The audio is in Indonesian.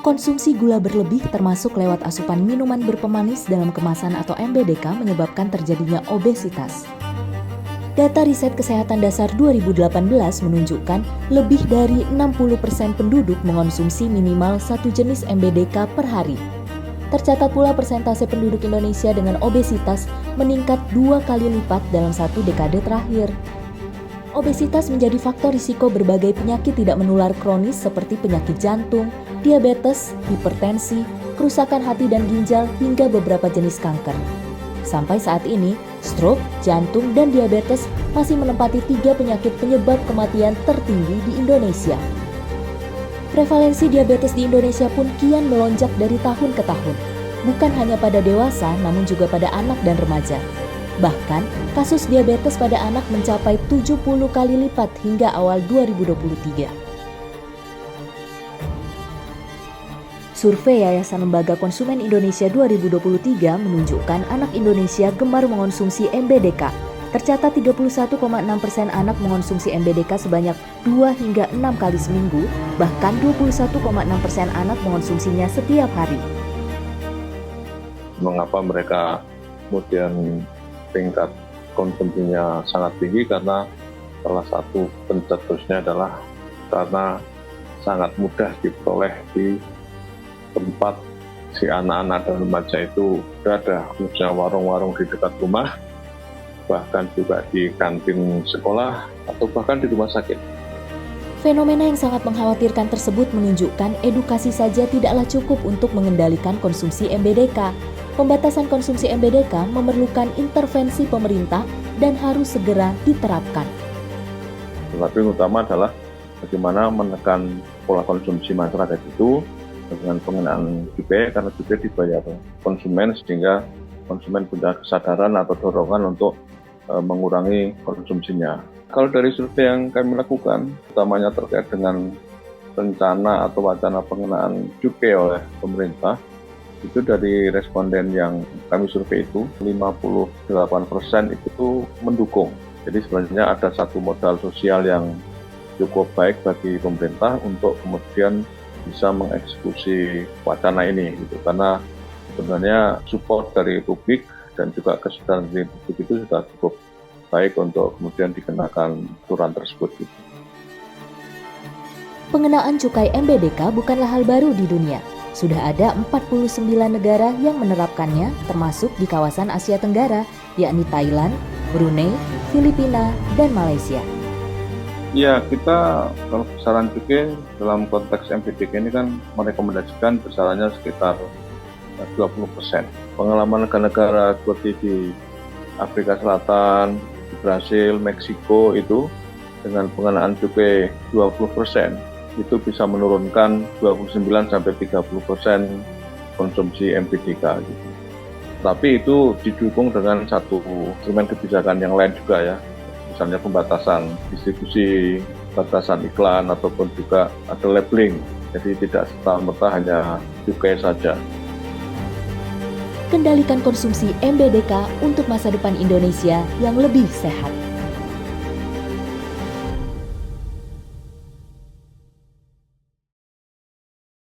Konsumsi gula berlebih termasuk lewat asupan minuman berpemanis dalam kemasan atau MBDK menyebabkan terjadinya obesitas. Data Riset Kesehatan Dasar 2018 menunjukkan lebih dari 60% penduduk mengonsumsi minimal satu jenis MBDK per hari. Tercatat pula persentase penduduk Indonesia dengan obesitas meningkat 2 kali lipat dalam satu dekade terakhir. Obesitas menjadi faktor risiko berbagai penyakit tidak menular kronis seperti penyakit jantung, diabetes, hipertensi, kerusakan hati dan ginjal, hingga beberapa jenis kanker. Sampai saat ini, stroke, jantung, dan diabetes masih menempati 3 penyakit penyebab kematian tertinggi di Indonesia. Prevalensi diabetes di Indonesia pun kian melonjak dari tahun ke tahun, bukan hanya pada dewasa namun juga pada anak dan remaja. Bahkan, kasus diabetes pada anak mencapai 70 kali lipat hingga awal 2023. Survei Yayasan Lembaga Konsumen Indonesia 2023 menunjukkan anak Indonesia gemar mengonsumsi MBDK. Tercatat 31,6% anak mengonsumsi MBDK sebanyak 2 hingga 6 kali seminggu, bahkan 21,6% anak mengonsumsinya setiap hari. Mengapa mereka kemudian tingkat konsumsinya sangat tinggi? Karena salah satu pencetusnya adalah karena sangat mudah diperoleh di tempat si anak-anak dan remaja itu berada, khususnya warung-warung di dekat rumah, bahkan juga di kantin sekolah atau bahkan di rumah sakit. Fenomena yang sangat mengkhawatirkan tersebut menunjukkan edukasi saja tidaklah cukup untuk mengendalikan konsumsi MBDK. Pembatasan konsumsi MBDK memerlukan intervensi pemerintah dan harus segera diterapkan. Tetapi yang utama adalah bagaimana menekan pola konsumsi masyarakat itu dengan pengenaan cukai, karena cukai dibayar konsumen sehingga konsumen punya kesadaran atau dorongan untuk mengurangi konsumsinya. Kalau dari survei yang kami lakukan, utamanya terkait dengan rencana atau wacana pengenaan cukai oleh pemerintah, itu dari responden yang kami survei itu 58% itu mendukung. Jadi sebenarnya ada satu modal sosial yang cukup baik bagi pemerintah untuk kemudian bisa mengeksekusi wacana ini gitu. Karena sebenarnya support dari publik dan juga kesadaran dari publik itu sudah cukup baik untuk kemudian dikenakan aturan tersebut gitu. Pengenaan cukai MBDK bukanlah hal baru di dunia. Sudah ada 49 negara yang menerapkannya, termasuk di kawasan Asia Tenggara, yakni Thailand, Brunei, Filipina, dan Malaysia. Ya, kita kalau besaran cukai dalam konteks MBDK ini kan merekomendasikan besarannya sekitar 20%. Pengalaman negara-negara seperti di Afrika Selatan, di Brasil, Meksiko itu dengan pengenaan cukai 20%. Itu bisa menurunkan 29-30% konsumsi MBDK gitu. Tapi itu didukung dengan satu instrumen kebijakan yang lain juga ya, misalnya pembatasan distribusi, batasan iklan, ataupun juga ada labeling, jadi tidak serta-merta hanya cukai saja. Kendalikan konsumsi MBDK untuk masa depan Indonesia yang lebih sehat.